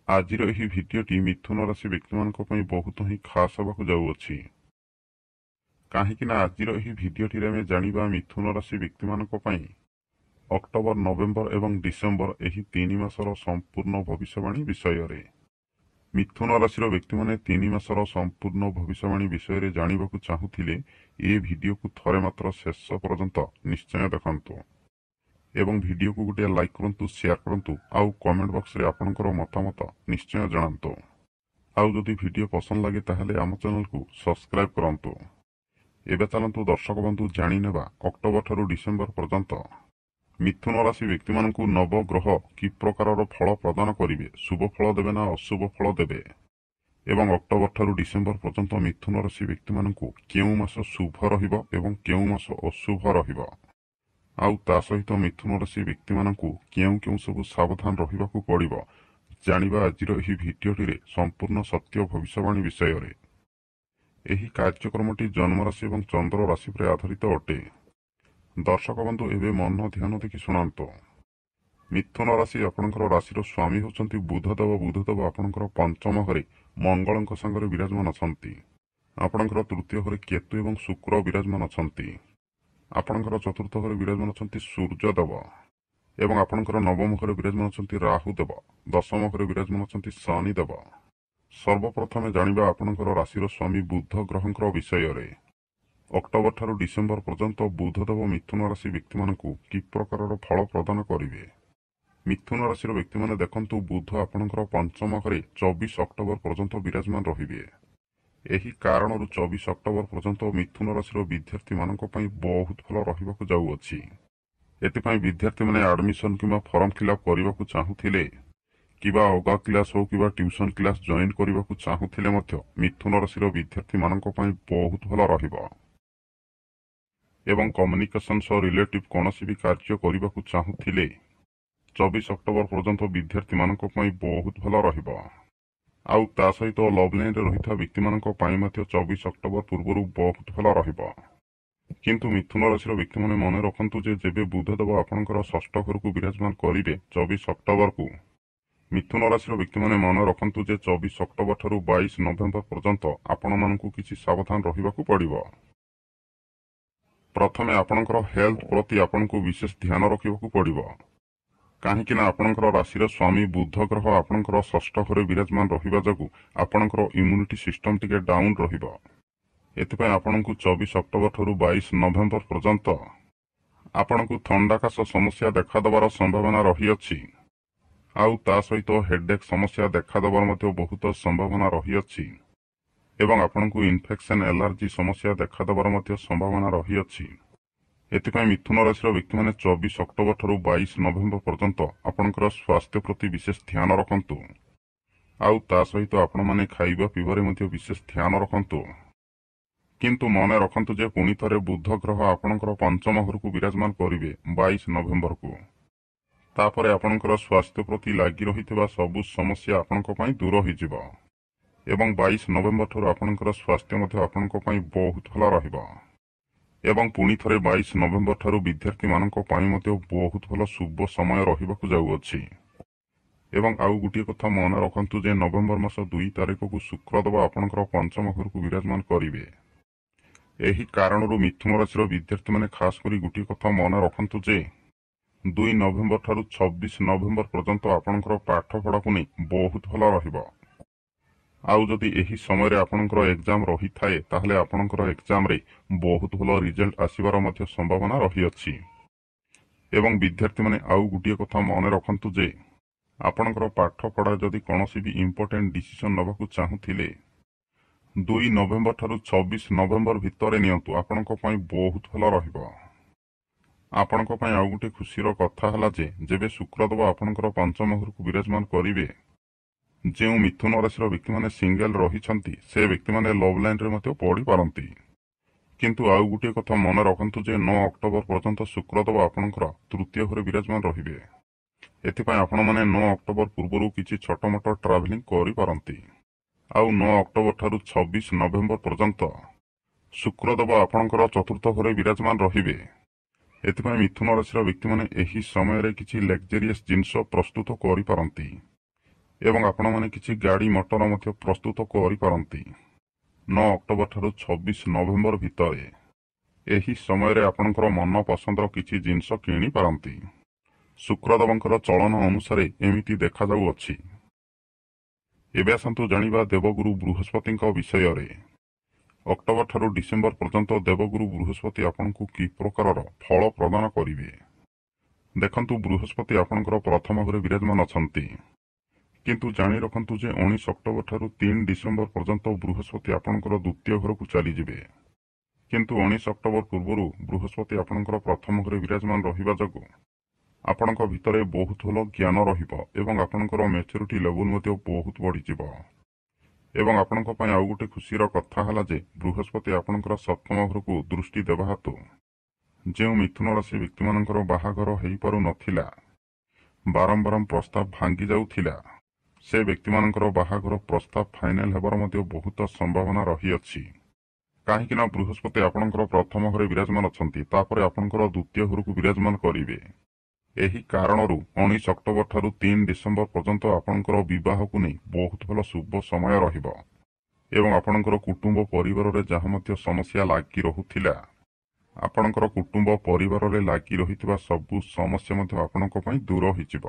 ଆଜିର ଏହି ଭିଡିଓଟି ମିଥୁନ ରାଶି ବ୍ୟକ୍ତିମାନଙ୍କ ପାଇଁ ବହୁତ ହିଁ ଖାସ୍ ହେବାକୁ ଯାଉଅଛି। କାହିଁକି ନା ଆଜିର ଏହି ଭିଡିଓଟିରେ ଆମେ ଜାଣିବା ମିଥୁନ ରାଶି ବ୍ୟକ୍ତିମାନଙ୍କ ପାଇଁ ଅକ୍ଟୋବର, ନଭେମ୍ବର ଏବଂ ଡିସେମ୍ବର ଏହି 3 ମାସର ସମ୍ପୂର୍ଣ୍ଣ ଭବିଷ୍ୟବାଣୀ ବିଷୟରେ। ମିଥୁନ ରାଶିର ବ୍ୟକ୍ତିମାନେ 3 ମାସର ସମ୍ପୂର୍ଣ୍ଣ ଭବିଷ୍ୟବାଣୀ ବିଷୟରେ ଜାଣିବାକୁ ଚାହୁଁଥିଲେ ଏ ଭିଡିଓକୁ ଥରେ ମାତ୍ର ଶେଷ ପର୍ଯ୍ୟନ୍ତ ନିଶ୍ଚୟ ଦେଖନ୍ତୁ ଏବଂ ଭିଡିଓକୁ ଗୋଟିଏ ଲାଇକ୍ କରନ୍ତୁ, ସେୟାର କରନ୍ତୁ ଆଉ କମେଣ୍ଟ ବକ୍ସରେ ଆପଣଙ୍କର ମତାମତ ନିଶ୍ଚୟ ଜଣାନ୍ତୁ। ଆଉ ଯଦି ଭିଡିଓ ପସନ୍ଦ ଲାଗେ ତାହେଲେ ଆମ ଚ୍ୟାନେଲକୁ ସବସ୍କ୍ରାଇବ କରନ୍ତୁ। ଏବେ ଚାଲନ୍ତୁ ଦର୍ଶକ ବନ୍ଧୁ ଜାଣିନେବା ଅକ୍ଟୋବର ଠାରୁ ଡିସେମ୍ବର ପର୍ଯ୍ୟନ୍ତ ମିଥୁନ ରାଶି ବ୍ୟକ୍ତିମାନଙ୍କୁ ନବଗ୍ରହ କି ପ୍ରକାରର ଫଳ ପ୍ରଦାନ କରିବେ, ଶୁଭ ଫଳ ଦେବେ ନା ଅଶୁଭ ଫଳ ଦେବେ ଏବଂ ଅକ୍ଟୋବର ଠାରୁ ଡିସେମ୍ବର ପର୍ଯ୍ୟନ୍ତ ମିଥୁନ ରାଶି ବ୍ୟକ୍ତିମାନଙ୍କୁ କେଉଁ ମାସ ଶୁଭ ରହିବ ଏବଂ କେଉଁ ମାସ ଅଶୁଭ ରହିବ, ଆଉ ତା ସହିତ ମିଥୁନ ରାଶି ବ୍ୟକ୍ତିମାନଙ୍କୁ କେଉଁ କେଉଁ ସବୁ ସାବଧାନ ରହିବାକୁ ପଡ଼ିବ ଜାଣିବା ଆଜିର ଏହି ଭିଡିଓଟିରେ ସମ୍ପୂର୍ଣ୍ଣ ସତ୍ୟ ଭବିଷ୍ୟବାଣୀ ବିଷୟରେ। ଏହି କାର୍ଯ୍ୟକ୍ରମଟି ଜନ୍ମରାଶି ଏବଂ ଚନ୍ଦ୍ର ରାଶି ଉପରେ ଆଧାରିତ ଅଟେ। ଦର୍ଶକ ବନ୍ଧୁ ଏବେ ମନ ଧ୍ୟାନ ଦେଇକି ଶୁଣନ୍ତୁ। ମିଥୁନ ରାଶି ଆପଣଙ୍କର ରାଶିର ସ୍ୱାମୀ ହେଉଛନ୍ତି ବୁଧଦେବ। ବୁଧଦେବ ଆପଣଙ୍କର ପଞ୍ଚମ ଘରେ ମଙ୍ଗଳଙ୍କ ସାଙ୍ଗରେ ବିରାଜମାନ ଅଛନ୍ତି। ଆପଣଙ୍କର ତୃତୀୟ ଘରେ କେତୁ ଏବଂ ଶୁକ୍ର ବିରାଜମାନ ଅଛନ୍ତି। ଆପଣଙ୍କର ଚତୁର୍ଥ ଘରେ ବିରାଜମାନ ଅଛନ୍ତି ସୂର୍ଯ୍ୟଦେବ ଏବଂ ଆପଣଙ୍କର ନବମ ଘରେ ବିରାଜମାନ ଅଛନ୍ତି ରାହୁଦେବ। ଦଶମ ଘରେ ବିରାଜମାନ ଅଛନ୍ତି ଶନିଦେବ। ସର୍ବପ୍ରଥମେ ଜାଣିବା ଆପଣଙ୍କର ରାଶିର ସ୍ୱାମୀ ବୁଧ ଗ୍ରହଙ୍କର ବିଷୟରେ। ଅକ୍ଟୋବର ଠାରୁ ଡିସେମ୍ବର ପର୍ଯ୍ୟନ୍ତ ବୁଧଦେବ ମିଥୁନ ରାଶି ବ୍ୟକ୍ତିମାନଙ୍କୁ କି ପ୍ରକାରର ଫଳ ପ୍ରଦାନ କରିବେ। ମିଥୁନ ରାଶିର ବ୍ୟକ୍ତିମାନେ ଦେଖନ୍ତୁ, ବୁଧ ଆପଣଙ୍କର ପଞ୍ଚମ ଘରେ 24 ଅକ୍ଟୋବର ପର୍ଯ୍ୟନ୍ତ ବିରାଜମାନ ରହିବେ। ଏହି କାରଣରୁ 24 ଅକ୍ଟୋବର ପର୍ଯ୍ୟନ୍ତ ମିଥୁନ ରାଶିର ବିଦ୍ୟାର୍ଥୀମାନଙ୍କ ପାଇଁ ବହୁତ ଭଲ ରହିବାକୁ ଯାଉଅଛି। ଏଥିପାଇଁ ବିଦ୍ୟାର୍ଥୀମାନେ ଆଡମିସନ କିମ୍ବା ଫର୍ମ ଫିଲ୍ଅପ୍ କରିବାକୁ ଚାହୁଁଥିଲେ କିମ୍ବା ଅଲଗା କ୍ଲାସ ହେଉ କିମ୍ବା ଟ୍ୟୁସନ କ୍ଲାସ ଜଏନ୍ କରିବାକୁ ଚାହୁଁଥିଲେ ମଧ୍ୟ ମିଥୁନ ରାଶିର ବିଦ୍ୟାର୍ଥୀମାନଙ୍କ ପାଇଁ ବହୁତ ଭଲ ରହିବ। ଏବଂ କମ୍ୟୁନିକେସନ ସହ ରିଲେଟିଭ କୌଣସି ବି କାର୍ଯ୍ୟ କରିବାକୁ ଚାହୁଁଥିଲେ 24 ଅକ୍ଟୋବର ପର୍ଯ୍ୟନ୍ତ ବିଦ୍ୟାର୍ଥୀମାନଙ୍କ ପାଇଁ ବହୁତ ଭଲ ରହିବ। ଆଉ ତା ସହିତ ଲଭ୍ ଲାଇନରେ ରହିଥିବା ବ୍ୟକ୍ତିମାନଙ୍କ ପାଇଁ ମଧ୍ୟ 24 ଅକ୍ଟୋବର ପୂର୍ବରୁ ବହୁତ ଭଲ ରହିବ। କିନ୍ତୁ ମିଥୁନ ରାଶିର ବ୍ୟକ୍ତିମାନେ ମନେ ରଖନ୍ତୁ ଯେ ଯେବେ ବୁଧଦେବ ଆପଣଙ୍କର ଷଷ୍ଠ ଘରକୁ ବିରାଜମାନ କରିବେ 24 ଅକ୍ଟୋବରକୁ, ମିଥୁନ ରାଶିର ବ୍ୟକ୍ତିମାନେ ମନେ ରଖନ୍ତୁ ଯେ 24 ଅକ୍ଟୋବର ଠାରୁ 22 ନଭେମ୍ବର ପର୍ଯ୍ୟନ୍ତ ଆପଣମାନଙ୍କୁ କିଛି ସାବଧାନ ରହିବାକୁ ପଡ଼ିବ। ପ୍ରଥମେ ଆପଣଙ୍କର ହେଲ୍ଥ ପ୍ରତି ଆପଣଙ୍କୁ ବିଶେଷ ଧ୍ୟାନ ରଖିବାକୁ ପଡ଼ିବ। କାହିଁକି ନା ଆପଣଙ୍କର ରାଶିର ସ୍ୱାମୀ ବୁଧ ଗ୍ରହ ଆପଣଙ୍କର ଷଷ୍ଠ ଘରେ ବିରାଜମାନ ରହିବା ଯୋଗୁଁ ଆପଣଙ୍କର ଇମ୍ୟୁନିଟି ସିଷ୍ଟମ ଟିକେ ଡାଉନ୍ ରହିବ। ଏଥିପାଇଁ ଆପଣଙ୍କୁ 24 ଅକ୍ଟୋବର ଠାରୁ 22 ନଭେମ୍ବର ପର୍ଯ୍ୟନ୍ତ ଆପଣଙ୍କୁ ଥଣ୍ଡା କାଶ ସମସ୍ୟା ଦେଖାଦେବାର ସମ୍ଭାବନା ରହିଅଛି। ଆଉ ତା ସହିତ ହେଡେକ୍ ସମସ୍ୟା ଦେଖାଦେବାର ମଧ୍ୟ ବହୁତ ସମ୍ଭାବନା ରହିଅଛି ଏବଂ ଆପଣଙ୍କୁ ଇନଫେକ୍ସନ ଏଲାର୍ଜି ସମସ୍ୟା ଦେଖାଦେବାର ମଧ୍ୟ ସମ୍ଭାବନା ରହିଅଛି। ଏଥିପାଇଁ ମିଥୁନ ରାଶିର ବ୍ୟକ୍ତିମାନେ 24 ଅକ୍ଟୋବର ଠାରୁ 22 ନଭେମ୍ବର ପର୍ଯ୍ୟନ୍ତ ଆପଣଙ୍କର ସ୍ୱାସ୍ଥ୍ୟ ପ୍ରତି ବିଶେଷ ଧ୍ୟାନ ରଖନ୍ତୁ। ଆଉ ତା ସହିତ ଆପଣମାନେ ଖାଇବା ପିଇବାରେ ମଧ୍ୟ ବିଶେଷ ଧ୍ୟାନ ରଖନ୍ତୁ। କିନ୍ତୁ ମନେ ରଖନ୍ତୁ ଯେ ପୁଣି ଥରେ ବୁଧ ଗ୍ରହ ଆପଣଙ୍କର ପଞ୍ଚମ ଘରକୁ ବିରାଜମାନ କରିବେ 22 ନଭେମ୍ବରକୁ। ତାପରେ ଆପଣଙ୍କର ସ୍ୱାସ୍ଥ୍ୟ ପ୍ରତି ଲାଗି ରହିଥିବା ସବୁ ସମସ୍ୟା ଆପଣଙ୍କ ପାଇଁ ଦୂର ହୋଇଯିବ ଏବଂ 22 ନଭେମ୍ବର ଠାରୁ ଆପଣଙ୍କର ସ୍ୱାସ୍ଥ୍ୟ ମଧ୍ୟ ଆପଣଙ୍କ ପାଇଁ ବହୁତ ଭଲ ରହିବ। ଏବଂ ପୁଣି ଥରେ 22 ନଭେମ୍ବର ଠାରୁ ବିଦ୍ୟାର୍ଥୀମାନଙ୍କ ପାଇଁ ମଧ୍ୟ ବହୁତ ଭଲ ଶୁଭ ସମୟ ରହିବାକୁ ଯାଉଅଛି। ଏବଂ ଆଉ ଗୋଟିଏ କଥା ମନେ ରଖନ୍ତୁ ଯେ ନଭେମ୍ବର ମାସ 2 ତାରିଖକୁ ଶୁକ୍ରଦେବ ଆପଣଙ୍କର ପଞ୍ଚମ ଘରକୁ ବିରାଜମାନ କରିବେ। ଏହି କାରଣରୁ ମିଥୁନ ରାଶିର ବିଦ୍ୟାର୍ଥୀମାନେ ଖାସ୍ କରି ଗୋଟିଏ କଥା ମନେ ରଖନ୍ତୁ ଯେ 2 ନଭେମ୍ବର ଠାରୁ 26 ନଭେମ୍ବର ପର୍ଯ୍ୟନ୍ତ ଆପଣଙ୍କର ପାଠପଢ଼ାକୁ ନେଇ ବହୁତ ଭଲ ରହିବ। ଆଉ ଯଦି ଏହି ସମୟରେ ଆପଣଙ୍କର ଏକ୍ଜାମ ରହିଥାଏ ତାହେଲେ ଆପଣଙ୍କର ଏକ୍ଜାମରେ ବହୁତ ଭଲ ରିଜଲ୍ଟ ଆସିବାର ମଧ୍ୟ ସମ୍ଭାବନା ରହିଅଛି। ଏବଂ ବିଦ୍ୟାର୍ଥୀମାନେ ଆଉ ଗୋଟିଏ କଥା ମନେ ରଖନ୍ତୁ ଯେ ଆପଣଙ୍କର ପାଠପଢ଼ା ଯଦି କୌଣସି ବି ଇମ୍ପୋର୍ଟାଣ୍ଟ ଡିସିସନ ନେବାକୁ ଚାହୁଁଥିଲେ 2 ନଭେମ୍ବର ଠାରୁ 26 ନଭେମ୍ବର ଭିତରେ ନିଅନ୍ତୁ, ଆପଣଙ୍କ ପାଇଁ ବହୁତ ଭଲ ରହିବ। ଆପଣଙ୍କ ପାଇଁ ଆଉ ଗୋଟିଏ ଖୁସିର କଥା ହେଲା ଯେ ଯେବେ ଶୁକ୍ରଦେବ ଆପଣଙ୍କର ପଞ୍ଚମ ଘରକୁ ବିରାଜମାନ କରିବେ, ଯେଉଁ ମିଥୁନ ରାଶିର ବ୍ୟକ୍ତିମାନେ ସିଙ୍ଗଲ ରହିଛନ୍ତି ସେ ବ୍ୟକ୍ତିମାନେ ଲଭ୍ ଲାଇନରେ ମଧ୍ୟ ପଡ଼ିପାରନ୍ତି। କିନ୍ତୁ ଆଉ ଗୋଟିଏ କଥା ମନେ ରଖନ୍ତୁ ଯେ 9 ଅକ୍ଟୋବର ପର୍ଯ୍ୟନ୍ତ ଶୁକ୍ରଦେବ ଆପଣଙ୍କର ତୃତୀୟ ଘରେ ବିରାଜମାନ ରହିବେ। ଏଥିପାଇଁ ଆପଣମାନେ 9 ଅକ୍ଟୋବର ପୂର୍ବରୁ କିଛି ଛୋଟମୋଟ ଟ୍ରାଭେଲିଂ କରିପାରନ୍ତି। ଆଉ 9 ଅକ୍ଟୋବର ଠାରୁ 26 ନଭେମ୍ବର ପର୍ଯ୍ୟନ୍ତ ଶୁକ୍ରଦେବ ଆପଣଙ୍କର ଚତୁର୍ଥ ଘରେ ବିରାଜମାନ ରହିବେ। ଏଥିପାଇଁ ମିଥୁନ ରାଶିର ବ୍ୟକ୍ତିମାନେ ଏହି ସମୟରେ କିଛି ଲକ୍ସରିୟସ୍ ଜିନିଷ ପ୍ରସ୍ତୁତ କରିପାରନ୍ତି ଏବଂ ଆପଣମାନେ କିଛି ଗାଡ଼ି ମଟର ମଧ୍ୟ ପ୍ରସ୍ତୁତ କରିପାରନ୍ତି। 9 ଅକ୍ଟୋବର ଠାରୁ 26 ନଭେମ୍ବର ଭିତରେ ଏହି ସମୟରେ ଆପଣଙ୍କର ମନ ପସନ୍ଦର କିଛି ଜିନିଷ କିଣିପାରନ୍ତି। ଶୁକ୍ରଦେବଙ୍କର ଚଳନ ଅନୁସାରେ ଏମିତି ଦେଖାଯାଉଅଛି। ଏବେ ଆସନ୍ତୁ ଜାଣିବା ଦେବଗୁରୁ ବୃହସ୍ପତିଙ୍କ ବିଷୟରେ। ଅକ୍ଟୋବର ଠାରୁ ଡିସେମ୍ବର ପର୍ଯ୍ୟନ୍ତ ଦେବଗୁରୁ ବୃହସ୍ପତି ଆପଣଙ୍କୁ କି ପ୍ରକାରର ଫଳ ପ୍ରଦାନ କରିବେ। ଦେଖନ୍ତୁ, ବୃହସ୍ପତି ଆପଣଙ୍କର ପ୍ରଥମ ଘରେ ବିରାଜମାନ ଅଛନ୍ତି, କିନ୍ତୁ ଜାଣି ରଖନ୍ତୁ ଯେ 19 ଅକ୍ଟୋବର ଠାରୁ 3 ଡିସେମ୍ବର ପର୍ଯ୍ୟନ୍ତ ବୃହସ୍ପତି ଆପଣଙ୍କର ଦ୍ୱିତୀୟ ଘରକୁ ଚାଲିଯିବେ। କିନ୍ତୁ 19 ଅକ୍ଟୋବର ପୂର୍ବରୁ ବୃହସ୍ପତି ଆପଣଙ୍କର ପ୍ରଥମ ଘରେ ବିରାଜମାନ ରହିବା ଯୋଗୁଁ ଆପଣଙ୍କ ଭିତରେ ବହୁତ ଭଲ ଜ୍ଞାନ ରହିବ ଏବଂ ଆପଣଙ୍କର ମ୍ୟାଚୁରିଟି ଲେଭେଲ ମଧ୍ୟ ବହୁତ ବଢ଼ିଯିବ। ଏବଂ ଆପଣଙ୍କ ପାଇଁ ଆଉ ଗୋଟେ ଖୁସିର କଥା ହେଲା ଯେ ବୃହସ୍ପତି ଆପଣଙ୍କର ସପ୍ତମ ଘରକୁ ଦୃଷ୍ଟି ଦେବା ହେତୁ ଯେଉଁ ମିଥୁନ ରାଶି ବ୍ୟକ୍ତିମାନଙ୍କର ବାହାଘର ହୋଇପାରୁନଥିଲା, ବାରମ୍ବାର ପ୍ରସ୍ତାବ ଭାଙ୍ଗି ଯାଉଥିଲା, ସେ ବ୍ୟକ୍ତିମାନଙ୍କର ବାହାଘର ପ୍ରସ୍ତାବ ଫାଇନାଲ ହେବାର ମଧ୍ୟ ବହୁତ ସମ୍ଭାବନା ରହିଅଛି। କାହିଁକି ନା ବୃହସ୍ପତି ଆପଣଙ୍କର ପ୍ରଥମ ଘରେ ବିରାଜମାନ ଅଛନ୍ତି, ତାପରେ ଆପଣଙ୍କର ଦ୍ୱିତୀୟ ଘରକୁ ବିରାଜମାନ କରିବେ। ଏହି କାରଣରୁ 19 ଅକ୍ଟୋବର ଠାରୁ 3 ଡିସେମ୍ବର ପର୍ଯ୍ୟନ୍ତ ଆପଣଙ୍କର ବିବାହକୁ ନେଇ ବହୁତ ଭଲ ଶୁଭ ସମୟ ରହିବ ଏବଂ ଆପଣଙ୍କର କୁଟୁମ୍ବ ପରିବାରରେ ଯାହା ମଧ୍ୟ ସମସ୍ୟା ଲାଗି ରହୁଥିଲା, ଆପଣଙ୍କର କୁଟୁମ୍ବ ପରିବାରରେ ଲାଗି ରହିଥିବା ସବୁ ସମସ୍ୟା ମଧ୍ୟ ଆପଣଙ୍କ ପାଇଁ ଦୂର ହୋଇଯିବ।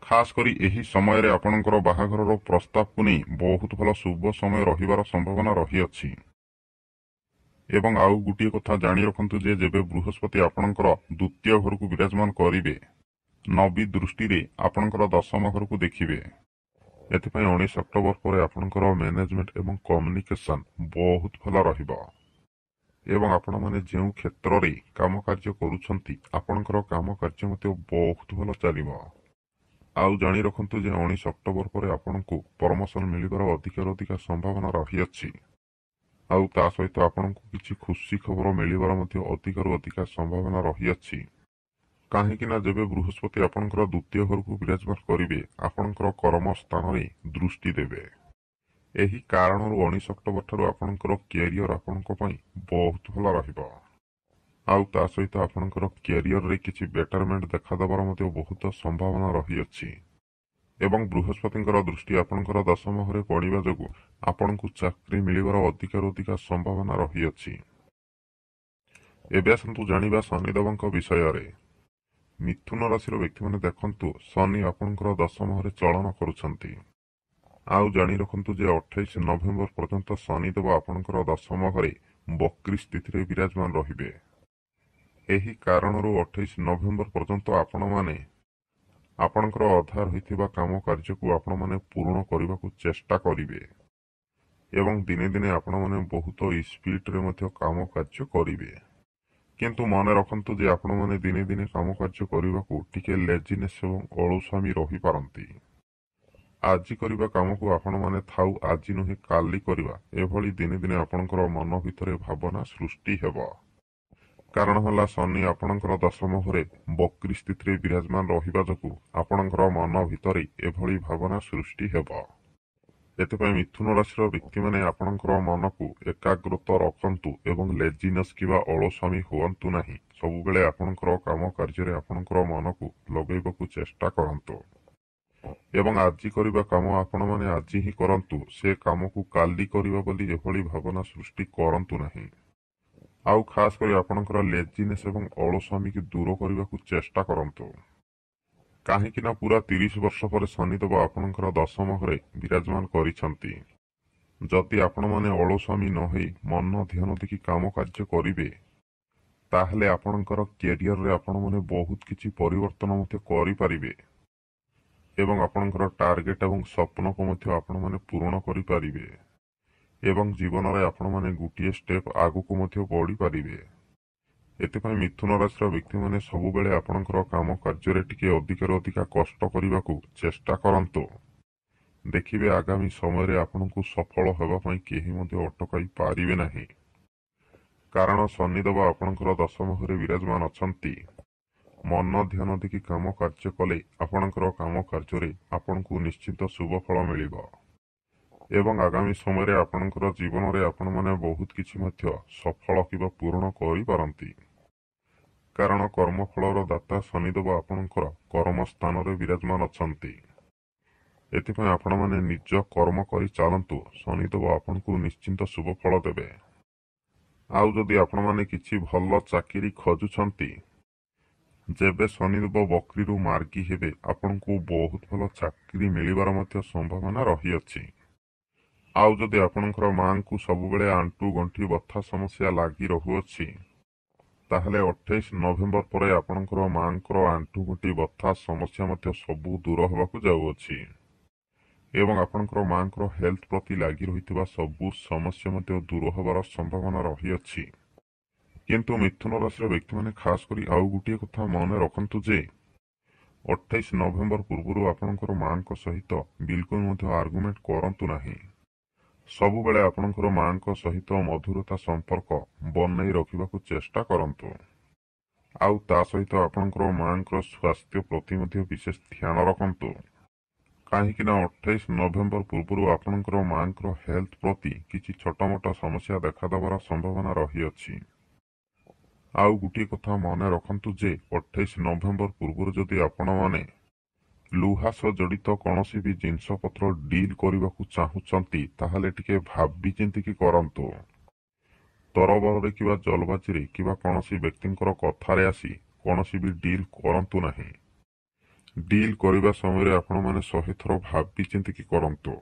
ଖାସ୍ କରି ଏହି ସମୟରେ ଆପଣଙ୍କର ବାହାଘରର ପ୍ରସ୍ତାବକୁ ନେଇ ବହୁତ ଭଲ ଶୁଭ ସମୟ ରହିବାର ସମ୍ଭାବନା ରହିଅଛି। ଏବଂ ଆଉ ଗୋଟିଏ କଥା ଜାଣି ରଖନ୍ତୁ ଯେ ଯେବେ ବୃହସ୍ପତି ଆପଣଙ୍କର ଦ୍ୱିତୀୟ ଘରକୁ ବିରାଜମାନ କରିବେ, ନବୀ ଦୃଷ୍ଟିରେ ଆପଣଙ୍କର ଦଶମ ଘରକୁ ଦେଖିବେ। ଏଥିପାଇଁ 19 ଅକ୍ଟୋବର ପରେ ଆପଣଙ୍କର ମ୍ୟାନେଜମେଣ୍ଟ ଏବଂ କମ୍ୟୁନିକେସନ ବହୁତ ଭଲ ରହିବ ଏବଂ ଆପଣମାନେ ଯେଉଁ କ୍ଷେତ୍ରରେ କାମ କାର୍ଯ୍ୟ କରୁଛନ୍ତି, ଆପଣଙ୍କର କାମ କାର୍ଯ୍ୟ ମଧ୍ୟ ବହୁତ ଭଲ ଚାଲିବ। ଆଉ ଜାଣି ରଖନ୍ତୁ ଯେ 19 ଅକ୍ଟୋବର ପରେ ଆପଣଙ୍କୁ ପ୍ରମୋସନ ମିଳିବାର ଅଧିକା ସମ୍ଭାବନା ରହିଅଛି। ଆଉ ତା ସହିତ ଆପଣଙ୍କୁ କିଛି ଖୁସି ଖବର ମିଳିବାର ମଧ୍ୟ ଅଧିକା ସମ୍ଭାବନା ରହିଅଛି। କାହିଁକି ନା ଯେବେ ବୃହସ୍ପତି ଆପଣଙ୍କର ଦ୍ୱିତୀୟ ଘରକୁ ବିରାଜମାନ କରିବେ, ଆପଣଙ୍କର କର୍ମ ସ୍ଥାନରେ ଦୃଷ୍ଟି ଦେବେ। ଏହି କାରଣରୁ 19 ଅକ୍ଟୋବର ଠାରୁ ଆପଣଙ୍କର କ୍ୟାରିୟର ଆପଣଙ୍କ ପାଇଁ ବହୁତ ଭଲ ରହିବ। ଆଉ ତା ସହିତ ଆପଣଙ୍କର କ୍ୟାରିୟରରେ କିଛି ବେଟରମେଣ୍ଟ ଦେଖାଦେବାର ମଧ୍ୟ ବହୁତ ସମ୍ଭାବନା ରହିଅଛି। ଏବଂ ବୃହସ୍ପତିଙ୍କର ଦୃଷ୍ଟି ଆପଣଙ୍କର ଦଶମ ଘରେ ପଡ଼ିବା ଯୋଗୁଁ ଆପଣଙ୍କୁ ଚାକିରି ମିଳିବାର ଅଧିକା ସମ୍ଭାବନା ରହିଅଛି। ଏବେ ଆସନ୍ତୁ ଜାଣିବା ଶନିଦେବଙ୍କ ବିଷୟରେ। ମିଥୁନ ରାଶିର ବ୍ୟକ୍ତିମାନେ ଦେଖନ୍ତୁ, ଶନି ଆପଣଙ୍କର ଦଶମ ଘରେ ଚଳନ କରୁଛନ୍ତି। ଆଉ ଜାଣି ରଖନ୍ତୁ ଯେ 28 ନଭେମ୍ବର ପର୍ଯ୍ୟନ୍ତ ଶନିଦେବ ଆପଣଙ୍କର ଦଶମ ଘରେ ବକ୍ରି ସ୍ଥିତିରେ ବିରାଜମାନ ରହିବେ। ଏହି କାରଣରୁ 28 ନଭେମ୍ବର ପର୍ଯ୍ୟନ୍ତ ଆପଣମାନେ ଆପଣଙ୍କର ଅଧା ରହିଥିବା କାମ କାର୍ଯ୍ୟକୁ ଆପଣମାନେ ପୂରଣ କରିବାକୁ ଚେଷ୍ଟା କରିବେ ଏବଂ ଦିନେ ଦିନେ ଆପଣମାନେ ବହୁତ ସ୍ପିଡରେ ମଧ୍ୟ କାମ କାର୍ଯ୍ୟ କରିବେ। କିନ୍ତୁ ମନେ ରଖନ୍ତୁ ଯେ ଆପଣମାନେ ଦିନେ ଦିନେ କାମ କାର୍ଯ୍ୟ କରିବାକୁ ଟିକେ ଲେଜିନେସ୍ ଏବଂ ଅଳସୁଆମୀ ରହିପାରନ୍ତି। ଆଜି କରିବା କାମକୁ ଆପଣମାନେ ଥାଉ ଆଜି ନୁହେଁ କାଲି କରିବା, ଏଭଳି ଦିନେ ଦିନେ ଆପଣଙ୍କର ମନ ଭିତରେ ଭାବନା ସୃଷ୍ଟି ହେବ। କାରଣ ହେଲା ଶନି ଆପଣଙ୍କର ଦଶମ ଘରେ ବକ୍ରି ସ୍ଥିତିରେ ବିରାଜମାନ ରହିବା ଯୋଗୁଁ ଆପଣଙ୍କର ମନ ଭିତରେ ଏଭଳି ଭାବନା ସୃଷ୍ଟି ହେବ। ଏଥିପାଇଁ ମିଥୁନ ରାଶିର ବ୍ୟକ୍ତିମାନେ ଆପଣଙ୍କର ମନକୁ ଏକାଗ୍ରତ ରଖନ୍ତୁ ଏବଂ ଲେଜିନେସ୍ କିମ୍ବା ଅଳସୁଆମୀ ହୁଅନ୍ତୁ ନାହିଁ। ସବୁବେଳେ ଆପଣଙ୍କର କାମ କାର୍ଯ୍ୟରେ ଆପଣଙ୍କର ମନକୁ ଲଗାଇବାକୁ ଚେଷ୍ଟା କରନ୍ତୁ ଏବଂ ଆଜି କରିବା କାମ ଆପଣମାନେ ଆଜି ହିଁ କରନ୍ତୁ, ସେ କାମକୁ କାଲି କରିବା ବୋଲି ଏଭଳି ଭାବନା ସୃଷ୍ଟି କରନ୍ତୁ ନାହିଁ। ଆଉ ଖାସ୍ କରି ଆପଣଙ୍କର ଲେଜିନେସ୍ ଏବଂ ଅଳସୁଆମୀକୁ ଦୂର କରିବାକୁ ଚେଷ୍ଟା କରନ୍ତୁ। କାହିଁକି ନା ପୁରା 30 ବର୍ଷ ପରେ ଶନିଦେବ ଆପଣଙ୍କର ଦଶମ ଘରେ ବିରାଜମାନ କରିଛନ୍ତି। ଯଦି ଆପଣମାନେ ଅଳସୁଆମୀ ନ ହୋଇ ମନ ଧ୍ୟାନ ଦେଇକି କାମ କାର୍ଯ୍ୟ କରିବେ, ତାହେଲେ ଆପଣଙ୍କର କ୍ୟାରିୟରରେ ଆପଣମାନେ ବହୁତ କିଛି ପରିବର୍ତ୍ତନ ମଧ୍ୟ କରିପାରିବେ ଏବଂ ଆପଣଙ୍କର ଟାର୍ଗେଟ ଏବଂ ସ୍ୱପ୍ନକୁ ମଧ୍ୟ ଆପଣମାନେ ପୂରଣ କରିପାରିବେ ଏବଂ ଜୀବନରେ ଆପଣମାନେ ଗୋଟିଏ ଷ୍ଟେପ୍ ଆଗକୁ ମଧ୍ୟ ବଢ଼ିପାରିବେ। ଏଥିପାଇଁ ମିଥୁନ ରାଶିର ବ୍ୟକ୍ତିମାନେ ସବୁବେଳେ ଆପଣଙ୍କର କାମ କାର୍ଯ୍ୟରେ ଟିକେ ଅଧିକା କଷ୍ଟ କରିବାକୁ ଚେଷ୍ଟା କରନ୍ତୁ। ଦେଖିବେ ଆଗାମୀ ସମୟରେ ଆପଣଙ୍କୁ ସଫଳ ହେବା ପାଇଁ କେହି ମଧ୍ୟ ଅଟକାଇ ପାରିବେ ନାହିଁ। କାରଣ ଶନିଦେବ ଆପଣଙ୍କର ଦଶମ ଘରେ ବିରାଜମାନ ଅଛନ୍ତି। ମନ ଧ୍ୟାନ ଦେଇକି କାମ କାର୍ଯ୍ୟ କଲେ ଆପଣଙ୍କର କାମ କାର୍ଯ୍ୟରେ ଆପଣଙ୍କୁ ନିଶ୍ଚିତ ଶୁଭ ଫଳ ମିଳିବ ଏବଂ ଆଗାମୀ ସମୟରେ ଆପଣଙ୍କର ଜୀବନରେ ଆପଣମାନେ ବହୁତ କିଛି ମଧ୍ୟ ସଫଳ କିମ୍ବା ପୂରଣ କରିପାରନ୍ତି। କାରଣ କର୍ମଫଳର ଦାତା ଶନିଦେବ ଆପଣଙ୍କର କର୍ମ ସ୍ଥାନରେ ବିରାଜମାନ ଅଛନ୍ତି। एथिपाई आपणमाने निज कर्म करि चालंतु, शनिदेव आपनकु निश्चिंत शुभ फल देबे। आउ जदि आपणमाने किछि भल चाकिरी खोजुछंती, जेबे शनिदेव बकरीरु मार्गी हेबे आपनकु बहुत भल चाकिरी मिलिबार मध्य संभावना रहिअछि। आउ जदि आपणकर मांकु सबुबेले आंटु गंठी बथा समस्या लागि रहुअछि, ताहले 28 नवेम्बर परे आपणकर मांकर आंटु गंठी बथा समस्या मध्य सबु दूर होबाकु जाउअछि एवं आपणकर मांकर हेल्थ प्रति लागि रहितबा सबु समस्या मध्य दूर होबार संभावना रहिअछि। किंतु मिथुन राशि व्यक्ति माने खास करी आउ गुटिए कथा मन रखंतु जे 28 नवेम्बर पूर्वरु आपणकर मांक सहित बिल्कुल मध्य आर्गुमेंट करंतु नाही। सबुबेले आपणकर मांक सहित मधुरता संपर्क बनई रखिबाकु चेष्टा करंतु। आउ ता सहित आपणकर मांकर स्वास्थ्य प्रति मध्य विशेष ध्यान रखंतु, काहेकि ना 28 नवेम्बर पूर्वरु आपणकर मांकर हेल्थ प्रति किछि छोटा मोटा समस्या देखा देबार संभावना रहिअछि। आउ गुटिए कथा मन रखंतु जे 28 नवेम्बर पूर्वरु जदि आपण माने लुहा सह जड़ित कौनसी भी जिनस पत्र डील करने चाहूंती ताहले टिके भाबी चिंतिकी करंतु। तरबरे किबा जलबाजी किबा कौनसी व्यक्तिंकर कथारे आसी कौनसी भी डील करंतु नहीं। डील करने समय आपण माने 100 थर भाबी चिंतिकी करंतु।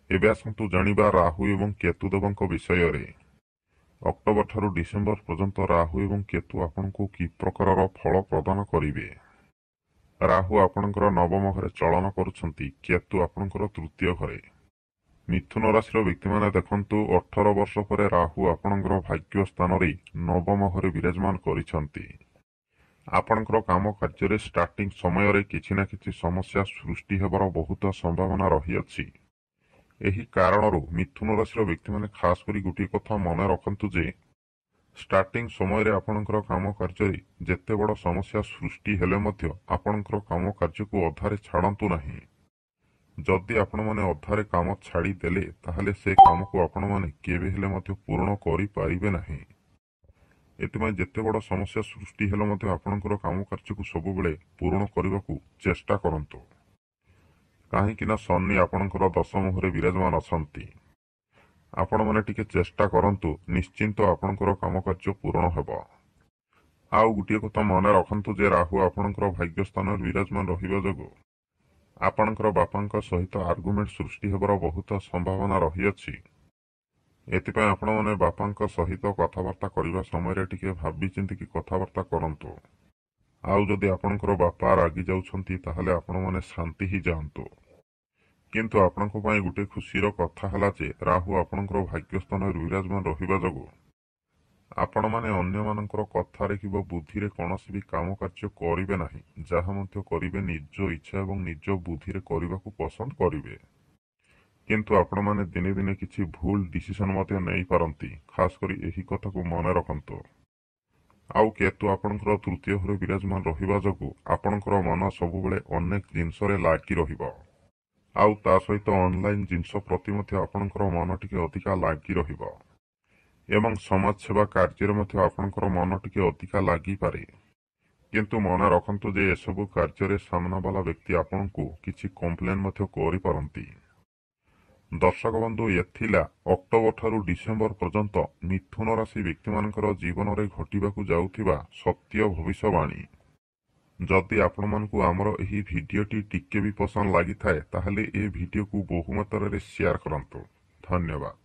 एबे आसंतु जानिबा राहु एवं केतु देवंक विषय रे। अक्टोबर ठारू डिसेम्बर पर्यंत राहु एवं केतु आपनकु कि प्रकारर फल प्रदान करिवे। राहु आपणकर नवम घरे चलन करुछंती, केतु आपणकर तृतीय घरे। मिथुन राशि व्यक्ति माने देखंतु 18 वर्ष परे राहु आपणकर भाग्य स्थान रे नवम घरे विराजमान करिछंती। आपणकर काम कार्य रे स्टार्टिंग समय रे किछि ना किछि समस्या सृष्टि हेबार बहुत संभावना रहिअछि। एही कारणरू मिथुन राशि व्यक्ति माने खास करी गुटी कथा मन रखंतु जे स्टार्टिंग समय रे आपणकर काम कार्य रे जेते बड़ समस्या सृष्टि हेले मध्य आपणकर काम कार्य को अधारे छाड़ंतु नहीं। जदि आपण माने अधारे काम छाड़ी देले ताहले से काम को आपण माने केबे हेले मध्य पूर्ण करि पारिबे नहीं। एतिमाय जेते बड़ समस्या सृष्टि हेले मध्य आपणकर काम कार्य को सबुबेले पूर्ण करबाकू चेष्टा करंतु, काहेकि ना शनि आपणकर दशम घरे विराजमान अछंती। आपण माने टिके चेष्टा करंतु, निश्चिंत आपणकर काम कार्य पूर्ण हेबा। आउ गुटिए कथा मन रखंतु जे राहु आपणकर भाग्य स्थान विराजमान रहिबा जगु आपणकर बापांक सहित आर्गुमेंट सृष्टि हेबार बहुत संभावना रहिअछि। एतिपाई आपण माने बापांक सहित कथाबार्ता करिबा समय टिके भाबी चिंतिकी कथाबार्ता करंतु। आउ जदि आपणकर बापा रागी जाउछंती ताहले आपण माने शांति ही जांतु। किंतु आपणको पाई गुटे खुशीर कथा हला जे राहु आपणकर भाग्य स्थान विराजमान रहिबा जगु आपण माने अन्य मानकर कथारे किबा बुद्धिरे कौनसी भी काम कार्य करिवे नाही। जाहा मध्य करिवे निज इच्छा एवं निज बुद्धिरे करिबाकू पसंद करिवे। किंतु आपण माने दिने दिने किछि भूल डिसिजन मध्य नै पारंती। खास करी एही कथा को मन रखंतु। आउ केतु आपणकर तृतीय घरे विराजमान रहिबा जगु आपणकर मन सबुबेले अनेक जिनसरे लागि रहिबा। आउ ता सहित ऑनलाइन जिनस प्रति मध्य आपणकर मन टिके अधिका लागि रहिबा एवं समाज सेवा कार्य मध्य आपणकर मन टिके अधिका लागि पारे। किंतु मन रखंतु जे एसबु कार्य रे सामना वाला व्यक्ति आपणकू किछि कंप्लेन मध्य करि पारंती। दर्शक बंधु, एथिला अक्टोबर ठारू डिसेम्बर पर्यंत मिथुन राशि व्यक्ति मानकर जीवन रे घटिबाकू जाउथिबा सत्य भविष्यवाणी। जदि आपण मानकू आमर एही भिडियोटी टिके भी पसंद लागि थाए ताहले ए भिडियो को बहु मात्रा रे शेयर करंतु। धन्यवाद।